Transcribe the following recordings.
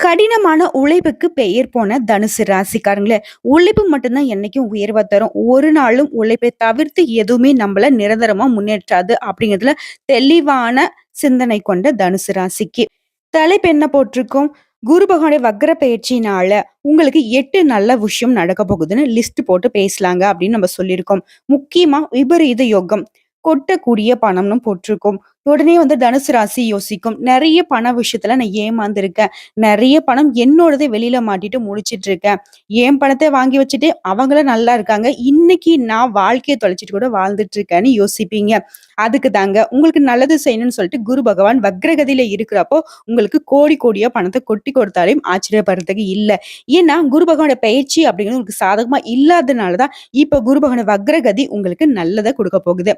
கடினமான உழைப்புக்கு பெயர் போன தனுசு ராசிக்காரங்களே, உழைப்பு மட்டும்தான் என்னைக்கும் உயர்வ தரும். ஒரு நாளும் உழைப்பை தவிர்த்து எதுவுமே நம்மள நிரந்தரமா முன்னேற்றாது அப்படிங்கிறதுல தெளிவான சிந்தனை கொண்ட தனுசு ராசிக்கு. தலைப்பு என்ன போட்டிருக்கோம்? குரு பகவானுடைய வக்ர பயிற்சியினால உங்களுக்கு 8 நல்ல விஷயம் நடக்க போகுதுன்னு லிஸ்ட் போட்டு பேசலாங்க அப்படின்னு நம்ம சொல்லியிருக்கோம். முக்கியமா விபரீத யோகம். கொட்டக்கூடிய பணம்னு போட்டிருக்கோம். உடனே தனுசு ராசி யோசிக்கும். நெறைய பண விஷயத்துல நான் ஏமாந்துருக்கேன். நெறைய பணம் என்னோடத வெளியில மாட்டிட்டு முழிச்சிட்டு இருக்கேன். என் பணத்த வாங்கி வச்சுட்டு அவங்களும் நல்லா இருக்காங்க. இன்னைக்கு நான் வாழ்க்கைய தொலைச்சுட்டு கூட வாழ்ந்துட்டு இருக்கேன்னு யோசிப்பீங்க. அதுக்கு தாங்க உங்களுக்கு நல்லது செய்யணும்னு சொல்லிட்டு குரு பகவான் வக்ரகதியில இருக்கிறப்போ, உங்களுக்கு கோடி கோடியா பணத்த கொட்டி கொடுத்தாலும் ஆச்சரியப்படுறதுக்கு இல்ல. ஏன்னா குரு பகவானோட பயிற்சி அப்படிங்கிறது உங்களுக்கு சாதகமா இல்லாதனால தான் இப்ப குரு பகவானோட வக்ரகதி உங்களுக்கு நல்லத குடுக்க போகுது.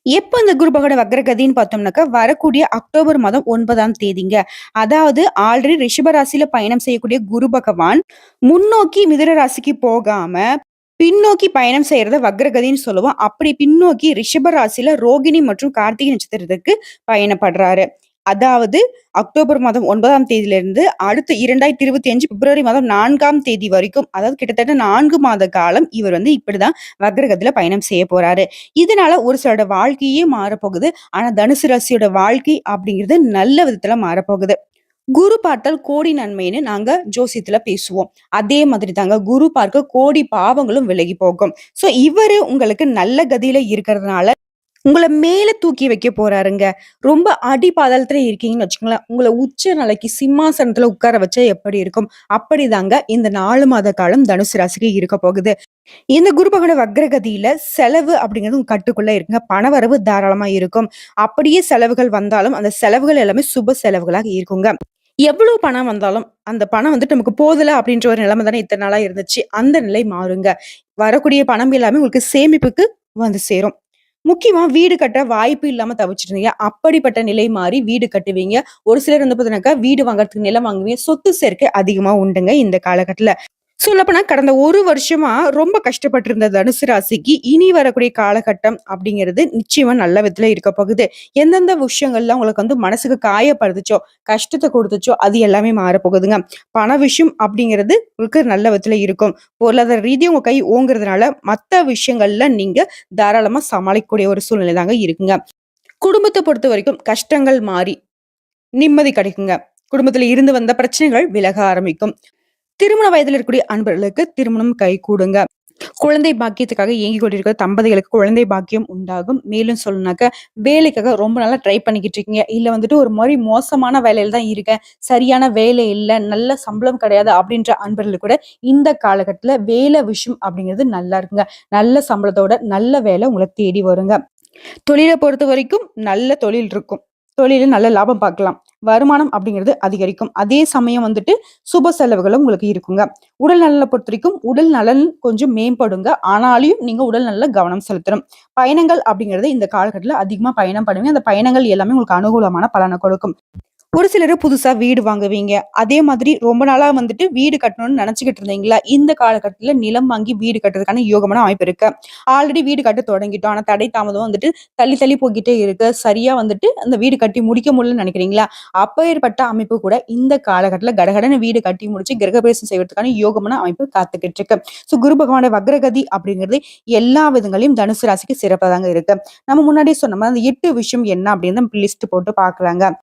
எப்ப இந்த குரு பகவானோட வக்ரகதின்னு பார்த்தோம்னாக்கா, வரக்கூடிய அக்டோபர் மாதம் 9ஆம் தேதிங்க. அதாவது ஆல்ரெடி ரிஷப ராசியில பயணம் செய்யக்கூடிய குரு பகவான் முன்னோக்கி மிதுன ராசிக்கு போகாம, பின்னோக்கி பயணம் செய்யறத வக்ரகதின்னு சொல்லுவோம். அப்படி பின்னோக்கி ரிஷப ராசியில ரோகிணி மற்றும் கார்த்திகை நட்சத்திரத்துக்கு பயணப்படுறாரு. அதாவது அக்டோபர் மாதம் 9ஆம் தேதியிலிருந்து அடுத்த 2025 பிப்ரவரி மாதம் 4ஆம் தேதி வரைக்கும், அதாவது கிட்டத்தட்ட 4 மாத காலம் இவர் இப்படிதான் வக்ரகதியில பயணம் செய்ய போறாரு. இதனால ஒரு சிலரோட வாழ்க்கையே மாறப்போகுது. ஆனா தனுசு ராசியோட வாழ்க்கை அப்படிங்கிறது நல்ல விதத்துல மாறப்போகுது. குரு பார்த்தால் கோடி நன்மைன்னு நாங்க ஜோசியத்துல பேசுவோம். அதே மாதிரி தாங்க குரு பார்க்க கோடி பாவங்களும் விலகி போகும். சோ இவரு உங்களுக்கு நல்ல கதியில இருக்கிறதுனால உங்கள மேல தூக்கி வைக்க போறாருங்க. ரொம்ப அடி பாதாளத்துல இருக்கீங்கன்னு வச்சுக்கோங்களேன். உங்கள உச்ச நிலைக்கு சிம்மாசனத்துல உட்கார வச்சா எப்படி இருக்கும்? அப்படிதாங்க இந்த 4 மாத காலம் தனுசு ராசிக்கு இருக்க போகுது. இந்த குரு பகவானோட வக்ரகதியில செலவு அப்படிங்கிறது உங்க கட்டுக்குள்ள இருக்குங்க. பணவரவு தாராளமா இருக்கும். அப்படியே செலவுகள் வந்தாலும் அந்த செலவுகள் எல்லாமே சுப செலவுகளாக இருக்குங்க. எவ்வளவு பணம் வந்தாலும் அந்த பணம் நமக்கு போதல அப்படின்ற ஒரு நிலைமை தானே இத்தனை நாளா இருந்துச்சு. அந்த நிலை மாறுங்க. வரக்கூடிய பணம் எல்லாமே உங்களுக்கு சேமிப்புக்கு வந்து சேரும். முக்கியமா வீடு கட்ட வாய்ப்பு இல்லாம தவிச்சிட்டு இருந்தீங்க. அப்படிப்பட்ட நிலை மாறி வீடு கட்டுவீங்க. ஒரு சிலர் பார்த்தீங்கன்னாக்கா வீடு வாங்குறதுக்கு நிலம் வாங்குவீங்க. சொத்து சேர்க்கை அதிகமா உண்டுங்க இந்த காலகட்டத்துல. சொல்லப்போனா கடந்த 1 வருஷமா ரொம்ப கஷ்டப்பட்டு இருந்த தனுசு ராசிக்கு இனி வரக்கூடிய காலகட்டம் அப்படிங்கிறது நிச்சயமா நல்ல விதத்துல இருக்க போகுது. எந்தெந்த விஷயங்கள்லாம் உங்களுக்கு மனசுக்கு காயப்படுத்துச்சோ, கஷ்டத்தை கொடுத்துச்சோ அது எல்லாமே மாறப்போகுதுங்க. பண விஷயம் அப்படிங்கிறது உங்களுக்கு நல்ல விதத்துல இருக்கும். பொருளாதார ரீதியா உங்க கை ஓங்குறதுனால மத்த விஷயங்கள்ல நீங்க தாராளமா சமாளிக்கக்கூடிய ஒரு சூழ்நிலை தாங்க இருக்குங்க. குடும்பத்தை பொறுத்த வரைக்கும் கஷ்டங்கள் மாறி நிம்மதி கிடைக்குங்க. குடும்பத்துல இருந்து வந்த பிரச்சனைகள் விலக ஆரம்பிக்கும். திருமண வயதில் இருக்கக்கூடிய அன்பர்களுக்கு திருமணம் கைகூடுங்க. குழந்தை பாக்கியத்துக்காக ஏங்கிக் கொண்டிருக்கிற தம்பதிகளுக்கு குழந்தை பாக்கியம் உண்டாகும். மேலும் சொல்லணும்னாக்க வேலைக்காக ரொம்ப நாளா ட்ரை பண்ணிக்கிட்டு இருக்கீங்க. இல்ல ஒரு மாதிரி மோசமான வேலையில தான் இருக்கேன். சரியான வேலை இல்ல, நல்ல சம்பளம் கிடையாது அப்படின்ற அன்பர்களுக்கு கூட இந்த காலகட்டத்துல வேலை விஷயம் அப்படிங்கிறது நல்லா இருக்குங்க. நல்ல சம்பளத்தோட நல்ல வேலை உங்களை தேடி வருங்க. தொழிலை பொறுத்த வரைக்கும் நல்ல தொழில் இருக்கும். தொழில நல்ல லாபம் பார்க்கலாம். வருமானம் அப்படிங்கிறது அதிகரிக்கும். அதே சமயம் சுப செலவுகளும் உங்களுக்கு இருக்குங்க. உடல் நலனை பொறுத்த வரைக்கும் உடல் நலன் கொஞ்சம் மேம்படுங்க. ஆனாலும் நீங்க உடல் நல கவனம் செலுத்தணும். பயணங்கள் அப்படிங்கிறது இந்த காலகட்டத்துல அதிகமா பயணம் பண்ணுவீங்க. அந்த பயணங்கள் எல்லாமே உங்களுக்கு அனுகூலமான பலனை கொடுக்கும். ஒரு சிலர் புதுசா வீடு வாங்குவீங்க. அதே மாதிரி ரொம்ப நாளா வீடு கட்டணும்னு நினைச்சுக்கிட்டு இருந்தீங்களா? இந்த காலகட்டத்துல நிலம் வாங்கி வீடு கட்டுறதுக்கான யோகமான வாய்ப்பு இருக்கு. ஆல்ரெடி வீடு கட்ட தொடங்கிட்டோம். ஆனா தடை தாமதம் தள்ளி தள்ளி போய்க்கிட்டே இருக்கு. சரியா அந்த வீடு கட்டி முடிக்க முடியலன்னு நினைக்கிறீங்களா? அப்பேற்பட்ட அமைப்பு கூட இந்த காலகட்டத்துல கடகடன்னு வீடு கட்டி முடிச்சு கிரகப்பிரவேசம் செய்வதற்கான யோகமான அமைப்பு காத்துக்கிட்டு இருக்கு. குரு பகவானோட வக்ரகதி அப்படிங்கிறது எல்லா விதங்களையும் தனுசு ராசிக்கு சிறப்பாதாங்க இருக்கு. நம்ம முன்னாடியே சொன்ன மாதிரி அந்த 8 விஷயம் என்ன அப்படின்னு லிஸ்ட் போட்டு பாக்கலாங்க.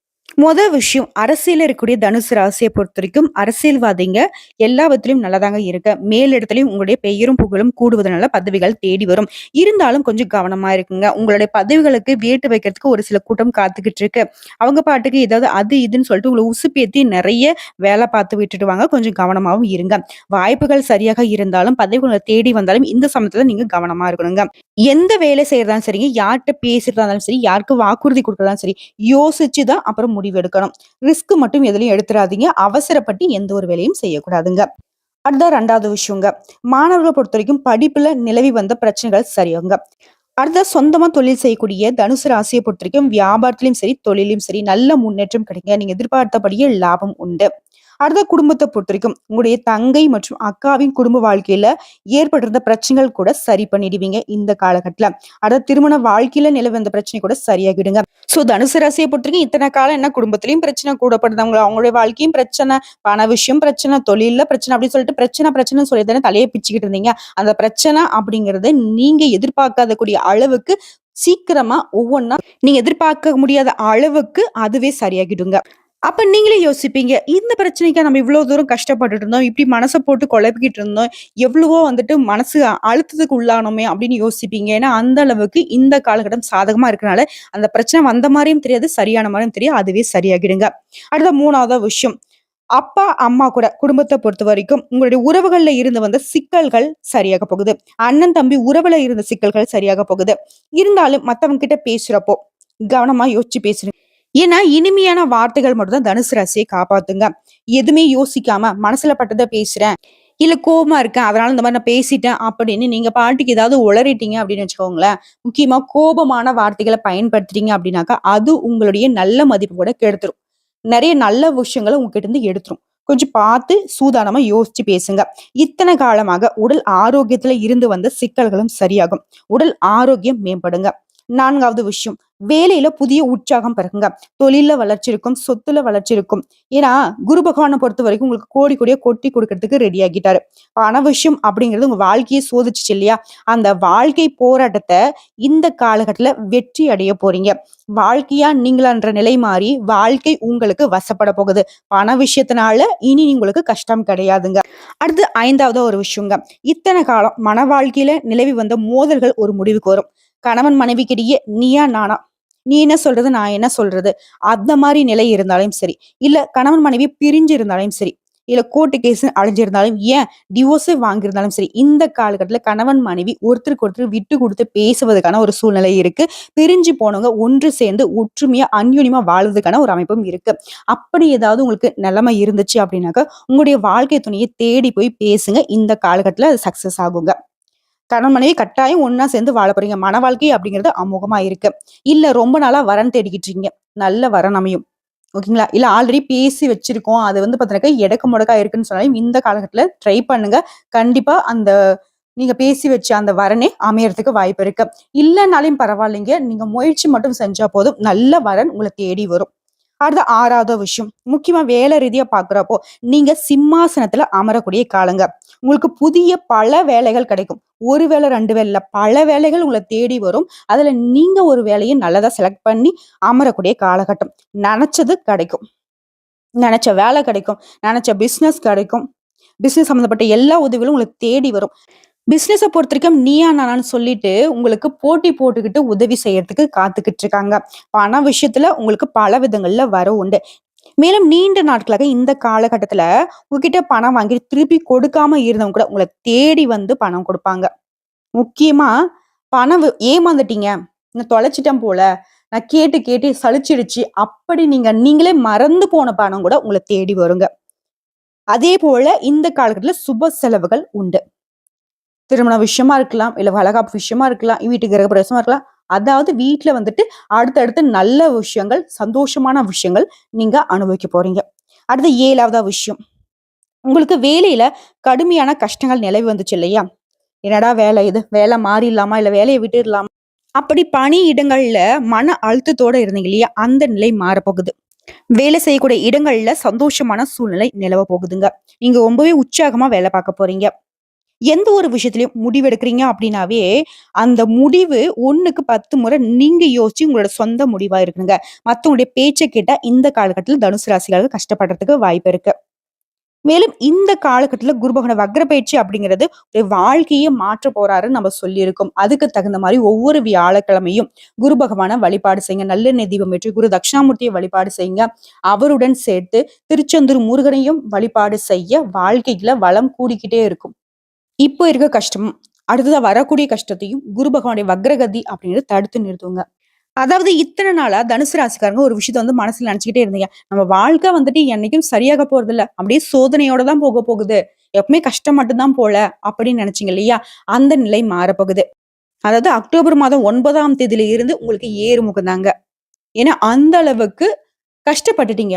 விஷயம் அரசியல இருக்கக்கூடிய தனுசு ராசியை பொறுத்த வரைக்கும் அரசியல்வாதிங்க எல்லா விதத்திலும் நல்லதாங்க இருக்க. மேலிடத்திலையும் உங்களுடைய பெயரும் புகழும் கூடுவதனால பதவிகள் தேடி வரும். இருந்தாலும் கொஞ்சம் கவனமா இருக்குங்க. உங்களுடைய பதவிகளுக்கு வேட்டு வைக்கிறதுக்கு ஒரு சில கூட்டம் காத்துக்கிட்டு இருக்கு. அவங்க பாட்டுக்கு ஏதாவது அது இதுன்னு சொல்லிட்டு உங்களை உசுப்பேத்தி நிறைய வேலை பார்த்து விட்டுடுவாங்க. கொஞ்சம் கவனமாவும் இருங்க. வாய்ப்புகள் சரியாக இருந்தாலும் பதவிகளை தேடி வந்தாலும் இந்த சமயத்துல நீங்க கவனமா இருக்கணுங்க. எந்த வேலை செய்யறதாலும் சரிங்க, யார்கிட்ட பேசுறதா இருந்தாலும் சரி, யாருக்கு வாக்குறுதி கொடுக்கறதாலும் சரி, யோசிச்சுதான் அப்புறம் முடிவு எடுக்கணும். ரிஸ்க் மட்டும் எதுலயும் எடுத்துறாதீங்க. அவசரப்பட்டு எந்த ஒரு வேலையும் செய்யக்கூடாதுங்க. அடுத்த 2வது விஷயங்க. மாணவர்களை பொறுத்த வரைக்கும் படிப்புல நிலவி வந்த பிரச்சனைகள் சரியாங்க. அடுத்த சொந்தமா தொழில் செய்யக்கூடிய தனுசு ராசியை பொறுத்த வரைக்கும் வியாபாரத்திலும் சரி, தொழிலும் சரி நல்ல முன்னேற்றம் கிடைங்க. நீங்க எதிர்பார்த்தபடியே லாபம் உண்டு. அடுத்த குடும்பத்த பொறுத்தவரைக்கும், உங்களுடைய தங்கை மற்றும் அக்காவின் குடும்ப வாழ்க்கையில ஏற்பட்டிருந்த பிரச்சனைகள் கூட சரி பண்ணிடுவீங்க இந்த காலகட்டத்துல. அடுத்த திருமண வாழ்க்கையில நிலவு வந்த பிரச்சனை கூட சரியாகிடுங்க. தனுசு ராசிய பொறுத்தவரைக்கும் இத்தன காலம் என்ன குடும்பத்திலயும் பிரச்சனை, கூடப்படுறவங்க அவங்களுடைய வாழ்க்கையும் பிரச்சனை, பண விஷயம் பிரச்சனை, தொழில்ல பிரச்சனை அப்படின்னு சொல்லிட்டு பிரச்சனைன்னு சொல்லி தானே தலைய பிச்சுக்கிட்டு இருந்தீங்க. அந்த பிரச்சனை அப்படிங்கிறது நீங்க எதிர்பார்க்காத கூடிய அளவுக்கு சீக்கிரமா ஒவ்வொன்னா நீங்க எதிர்பார்க்க முடியாத அளவுக்கு அதுவே சரியாகிடுங்க. அப்ப நீங்களே யோசிப்பீங்க, இந்த பிரச்சனைக்கா நம்ம இவ்ளோ தூரம் கஷ்டப்பட்டுட்டு இருந்தோம். இப்படி மனச போட்டு குழப்பிக்கிட்டு இருந்தோம். எவ்வளவோ வந்துட்டு மனசு அழுத்தத்துக்கு உள்ளானோமே அப்படின்னு யோசிப்பீங்க. ஏன்னா, அந்த அளவுக்கு இந்த காலகட்டம் சாதகமா இருக்கனால, அந்த பிரச்சனை வந்த மாரியும் தெரியாது, சரியான மாரியும் தெரியாது. அதுவே சரியாகிடுங்க. அடுத்த 3வது விஷயம். அப்பா, அம்மா கூட குடும்பத்த பொறுத்தவரைக்கும் உங்களுடைய உறவுகள்ல இருந்து வந்த சிக்கல்கள் சரியாக போகுது. அண்ணன், தம்பி உறவுல இருந்த சிக்கல்கள் சரியாக போகுது. இருந்தாலும் மத்தவங்க கிட்ட பேசுறப்போ, கவனமா யோசிச்சு பேசுங்க. ஏன்னா, இனிமையான வார்த்தைகள் மட்டும் தான் தனுசு ராசியை காப்பாத்துங்க. எதுவுமே யோசிக்காம மனசுல பட்டத பேசுறேன். இல்ல கோவமா இருக்கேன். அதனால இந்த மாரி நான் பேசிட்டேன் அப்படின்னு நீங்க பாட்டுக்கு ஏதாவது உளறிட்டீங்க அப்படின்னு வச்சுக்கோங்களேன். முக்கியமா கோபமான வார்த்தைகள பயன்படுத்துறீங்க அப்படின்னாக்கா, அது உங்களுடைய நல்ல மதிப்பு கூட கெடுத்துரும். நெறைய நல்ல விஷயங்கள உங்ககிட்ட இருந்து எடுத்துரும். கொஞ்சம் பார்த்து சூதானமா யோசிச்சு பேசுங்க. இத்தன காலமாக உடல் ஆரோக்கியத்துல இருந்து வந்த சிக்கல்களும் சரியாகும். உடல் ஆரோக்கியம் மேம்படுங்க. 4வது விஷயம். வேலையில புதிய உற்சாகம் பிறகுங்க. தொழில்ல வளர்ச்சி இருக்கும், சொத்துல வளர்ச்சி இருக்கும். ஏன்னா, குரு பகவான பொறுத்தவரைக்கும் உங்களுக்கு கோடி கோடியா கொட்டி குடுக்கறதுக்கு ரெடி ஆகிட்டாரு. பண விஷயம் அப்படிங்கிறது உங்க வாழ்க்கைய சோதிச்சுச்சு இல்லையா? அந்த வாழ்க்கை போராட்டத்த இந்த காலகட்டத்துல வெற்றி அடைய போறீங்க. வாழ்க்கையா நீங்களான்ற நிலை மாறி, வாழ்க்கை உங்களுக்கு வசப்பட போகுது. பண விஷயத்தினால இனி உங்களுக்கு கஷ்டம் கிடையாதுங்க. அடுத்து 5வது ஒரு விஷயங்க. இத்தன காலம் மன வாழ்க்கையில நிலவி வந்த மோதல்கள் ஒரு முடிவுக்கு வரும். கணவன் மனைவிக்கிடையே நீயா நானா? நீ என்ன சொல்றது? நான் என்ன சொல்றது? அந்த மாரி நிலை இருந்தாலும் சரி. இல்ல கணவன் மனைவி பிரிஞ்சு இருந்தாலும் சரி. இல்ல கோர்ட் கேஸ் அடைஞ்சிருந்தாலும் ஏன் டிவோர்ஸே வாங்கியிருந்தாலும் சரி. இந்த காலகட்டத்துல கணவன் மனைவி ஒருத்தருக்கு ஒருத்தர் விட்டு குடுத்து பேசுவதற்கான ஒரு சூழ்நிலை இருக்கு. பிரிஞ்சு போனவங்க ஒன்று சேர்ந்து ஒற்றுமையா அந்யோன்யமா வாழ்வதற்கான ஒரு அமைப்பும் இருக்கு. அப்படி ஏதாவது உங்களுக்கு நிலைமை இருந்துச்சு அப்படின்னாக்க, உங்களுடைய வாழ்க்கை துணையை தேடி போய் பேசுங்க. இந்த காலகட்டத்துல அது சக்சஸ் ஆகுங்க. கணவன் மனைவி கட்டாயம் ஒண்ணா சேர்ந்து வாழ போறீங்க. மன வாழ்க்கை அப்படிங்கிறது அமோகமா இருக்கு. இல்ல ரொம்ப நாளா வரன் தேடிக்கிட்டு இருக்கீங்க. நல்ல வரன் அமையும். ஓகேங்களா? இல்ல ஆல்ரெடி பேசி வச்சிருக்கோம். அது வந்து பார்த்தீங்கன்னாக்கா எடக்கு முடக்கா இருக்குன்னு சொன்னாலும் இந்த காலகட்டத்துல ட்ரை பண்ணுங்க. கண்டிப்பா அந்த நீங்க பேசி வச்ச அந்த வரனே அமையறதுக்கு வாய்ப்பு இருக்கு. இல்லனாலும் பரவாயில்லைங்க. நீங்க முயற்சி மட்டும் செஞ்சா போதும். நல்ல வரன் உங்கள தேடி வரும். அடுத்த 6வது விஷயம். முக்கியமா வேலை ரீதியா பார்க்கிறப்போ, நீங்க சிம்மாசனத்துல அமரக்கூடிய காலங்க. உங்களுக்கு புதிய பல வேலைகள் கிடைக்கும். 1 வேலை, 2 வேலை இல்ல. பல வேலைகள் உங்கள தேடி வரும். அதுல நீங்க ஒரு வேலைய நல்லதா செலக்ட் பண்ணி அமரக்கூடிய காலகட்டம். நெனச்சது கிடைக்கும். நெனச்ச வேலை கிடைக்கும். நெனச்ச பிசினஸ் கிடைக்கும். பிசினஸ் சம்மந்தப்பட்ட எல்லா உதவிகளும் உங்களுக்கு தேடி வரும். பிசினஸ பொறுத்தவரைக்கும் நீயா நானான்னு சொல்லிட்டு உங்களுக்கு போட்டி போட்டுக்கிட்டு உதவி செய்யறதுக்கு காத்துக்கிட்டு இருக்காங்க. பண விஷயத்துல உங்களுக்கு பல விதங்கள்ல வரவு உண்டு. மேலும் நீண்ட நாட்களாக இந்த காலகட்டத்துல உங்ககிட்ட பணம் வாங்கி திருப்பி கொடுக்காம இருந்தவங்க கூட உங்கள தேடி வந்து பணம் கொடுப்பாங்க. முக்கியமா பணம் ஏமாந்துட்டீங்க. நான் தொலைச்சிட்டேன் போல. நான் கேட்டு கேட்டு சலிச்சிடுச்சு. அப்படி நீங்களே மறந்து போன பணம் கூட உங்கள தேடி வருங்க. அதே போல இந்த காலகட்டத்துல சுப செலவுகள் உண்டு. திருமண விஷயமா இருக்கலாம், இல்ல வளகாப்பு விஷயமா இருக்கலாம், வீட்டு கிரகப்பிரவேசமா இருக்கலாம். அதாவது வீட்ல வந்துட்டு அடுத்தடுத்து நல்ல விஷயங்கள், சந்தோஷமான விஷயங்கள் நீங்க அனுபவிக்க போறீங்க. அடுத்து 7வது விஷயம். உங்களுக்கு வேலையில கடுமையான கஷ்டங்கள் நிலவி வந்துச்சு இல்லையா? என்னடா வேலை இது? வேலை மாறிடலாமா? இல்ல வேலைய விட்டுடலாமா? அப்படி பணியிடங்கள்ல மன அழுத்தத்தோட இருந்தீங்க இல்லையா? அந்த நிலை மாறப்போகுது. வேலை செய்யக்கூடிய இடங்கள்ல சந்தோஷமான சூழ்நிலை நிலவ போகுதுங்க. நீங்க ரொம்பவே உற்சாகமா வேலை பார்க்க போறீங்க. எந்த ஒரு விஷயத்திலயும் முடிவெடுக்கிறீங்க அப்படின்னாவே, அந்த முடிவு 1க்கு 10 முறை நீங்க யோசிச்சு உங்களோட சொந்த முடிவா இருக்குங்க. மத்தவங்களுடைய பேச்ச கேட்டா இந்த காலகட்டத்தில தனுசு ராசிக்காரர்கள் கஷ்டப்படுறதுக்கு வாய்ப்பு இருக்கு. மேலும் இந்த காலகட்டத்தில குரு பகவான் வக்ர பயிற்சி அப்படிங்கிறது ஒரு வாழ்க்கையே மாற்ற போறாருன்னு நம்ம சொல்லியிருக்கோம். அதுக்கு தகுந்த மாரி ஒவ்வொரு வியாழக்கிழமையும் குரு பகவான வழிபாடு செய்யுங்க. நல்லெண்ணெய் தீபம் ஏற்றி குரு தட்சிணாமூர்த்தியை வழிபாடு செய்யுங்க. அவருடன் சேர்த்து திருச்செந்தூர் முருகனையும் வழிபாடு செய்ய வாழ்க்கையில வளம் கூடிக்கிட்டே இருக்கும். இப்போ இருக்க கஷ்டம், அடுத்ததா வரக்கூடிய கஷ்டத்தையும் குரு பகவானுடைய வக்ரகதி அப்படிங்கிறது தடுத்து நிறுத்துங்க. அதாவது இத்தன நாளா தனுசு ராசிக்காரங்க ஒரு விஷயத்த வந்து மனசுல நினைச்சுக்கிட்டே இருந்தீங்க. நம்ம வாழ்க்கை வந்துட்டு என்னைக்கும் சரியாக போறதில்ல. அப்படியே சோதனையோட தான் போக போகுது. எப்பவுமே கஷ்டம் மட்டும் தான் போல அப்படின்னு நினைச்சீங்க இல்லையா? அந்த நிலை மாறப்போகுது. அதாவது அக்டோபர் மாதம் 9ஆம் தேதியில இருந்து உங்களுக்கு ஏறுமுகம் தாங்க. ஏன்னா அந்த அளவுக்கு கஷ்டப்பட்டுட்டீங்க.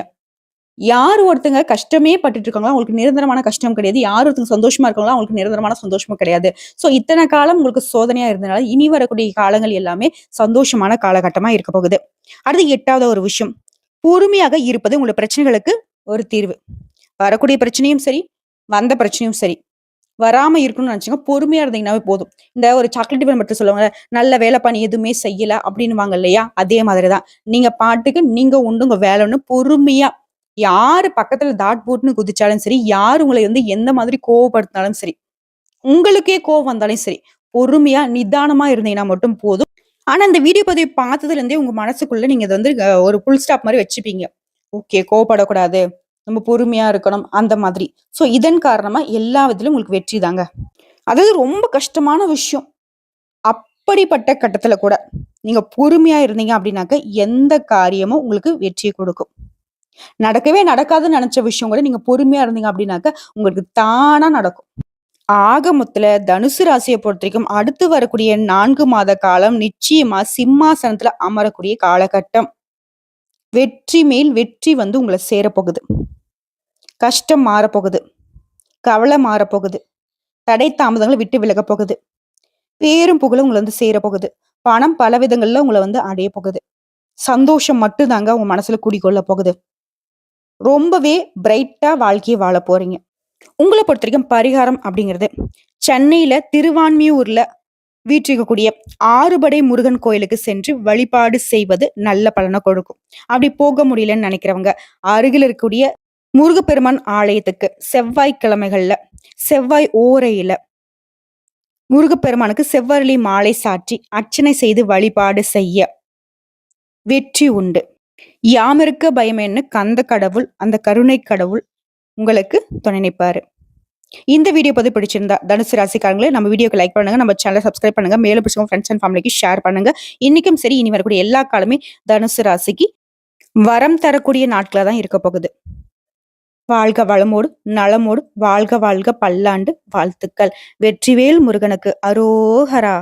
யார் ஒருத்தங்க கஷ்டமே பட்டுட்டு இருக்காங்களோ, அவங்களுக்கு நிரந்தரமான கஷ்டம் கிடையாது. யார் ஒருத்தங்க சந்தோஷமா இருக்காங்களோ, அவங்களுக்கு நிரந்தரமான சந்தோஷமும் கிடையாது. ஸோ இத்தன காலம் உங்களுக்கு சோதனையா இருந்தனால, இனி வரக்கூடிய காலங்கள் எல்லாமே சந்தோஷமான காலகட்டமா இருக்க போகுது. அடுத்து 8வது ஒரு விஷயம். பொறுமையாக இருப்பது உங்களோட பிரச்சனைகளுக்கு ஒரு தீர்வு. வரக்கூடிய பிரச்சனையும் சரி, வந்த பிரச்சனையும் சரி. வராம இருக்கணும்னு நினைச்சீங்க, பொறுமையா இருந்தீங்கன்னாவே போதும். இந்த ஒரு சாக்லேட் மட்டும் சொல்லுவாங்கல்ல, "நல்ல வேலைப்பா நீ எதுவுமே செய்யல" அப்படின்னுவாங்க இல்லையா? அதே மாதிரி தான். நீங்க பாட்டுக்கு நீங்க உண்டு உங்க வேலைன்னு பொறுமையா யாரு பக்கத்துல தாட் போட்டுன்னு குதிச்சாலும் சரி, யார் உங்கள வந்து எந்த மாதிரி கோவப்படுத்தினாலும் சரி, உங்களுக்கே கோவம் வந்தாலும் சரி, பொறுமையா, நிதானமா இருந்தீங்கன்னா மட்டும் போதும். ஆனா, இந்த வீடியோ பதிவு பார்த்ததுலருந்தே உங்க மனசுக்குள்ள நீங்க இத வந்து ஒரு ஃபுல் ஸ்டாப் மாரி வச்சுப்பீங்க. ஓகே, கோவப்படக்கூடாது. நம்ம பொறுமையா இருக்கணும். அந்த மாதிரி. ஸோ, இதன் காரணமா எல்லா விதத்திலும் உங்களுக்கு வெற்றி தாங்க. அதாவது ரொம்ப கஷ்டமான விஷயம். அப்படிப்பட்ட கட்டத்துல கூட, நீங்க பொறுமையா இருந்தீங்க அப்படின்னாக்க, எந்த காரியமும் உங்களுக்கு வெற்றிய குடுக்கும். நடக்கவே நடக்காதுன்னு நெனச்ச விஷயம் கூட நீங்க பொறுமையா இருந்தீங்க அப்படின்னாக்க, உங்களுக்கு தானா நடக்கும். ஆக மொத்தல தனுசு ராசிய பொறுத்தவரைக்கும் அடுத்து வரக்கூடிய 4 மாத காலம் நிச்சயமா சிம்மாசனத்துல அமரக்கூடிய காலகட்டம். வெற்றி மேல் வெற்றி வந்து உங்கள சேரப்போகுது. கஷ்டம் மாறப்போகுது. கவலை மாறப்போகுது. தடை தாமதங்கள விட்டு விலகப் போகுது. பேரும் புகழும் உங்கள வந்து சேரப்போகுது. பணம் பல விதங்கள்ல உங்கள வந்து அடைய போகுது. சந்தோஷம் மட்டும் தாங்க உங்க மனசுல குடிகொள்ள போகுது. ரொம்பவே பிரைட்டா வாழ்க்கைய வாழப் போறீங்க. உங்கள பொறுத்தவரைக்கும் பரிகாரம் அப்படிங்கிறது, சென்னையில திருவான்மியூர்ல வீற்றிருக்கக்கூடிய ஆறுபடை முருகன் கோயிலுக்கு சென்று வழிபாடு செய்வது நல்ல பலன கொடுக்கும். அப்படி போக முடியலன்னு நினைக்கிறவங்க, அருகில் இருக்கக்கூடிய முருகப்பெருமான் ஆலயத்துக்கு செவ்வாய்க்கிழமைகள்ல, செவ்வாய் ஓரையில முருகப்பெருமானுக்கு செவ்வரளி மாலை சாற்றி அர்ச்சனை செய்து வழிபாடு செய்ய வெற்றி உண்டு. யாமிருக்க பயமேன்னு கந்த கடவுள், அந்த கருணை கடவுள் உங்களுக்கு துணை நிப்பாரு. இந்த வீடியோ பதிவு பிடிச்சிருந்தா தனுசு ராசிக்காரங்களே நம்ம வீடியோக்கு லைக் பண்ணுங்க, நம்ம சேனலை சப்ஸ்கிரைப் பண்ணுங்க, மேலும் பிடிச்சவங்க ஃப்ரெண்ட்ஸ் அண்ட் ஃபேமிலிக்கு ஷேர் பண்ணுங்க. இன்னைக்கும் சரி, இனி வரக்கூடிய எல்லா காலமே தனுசு ராசிக்கு வரம் தரக்கூடிய நாட்களா தான் இருக்க போகுது. வாழ்க வளமோடு நலமோடு வாழ்க வாழ்க பல்லாண்டு வாழ்த்துக்கள். வெற்றிவேல் முருகனுக்கு அரோகரா.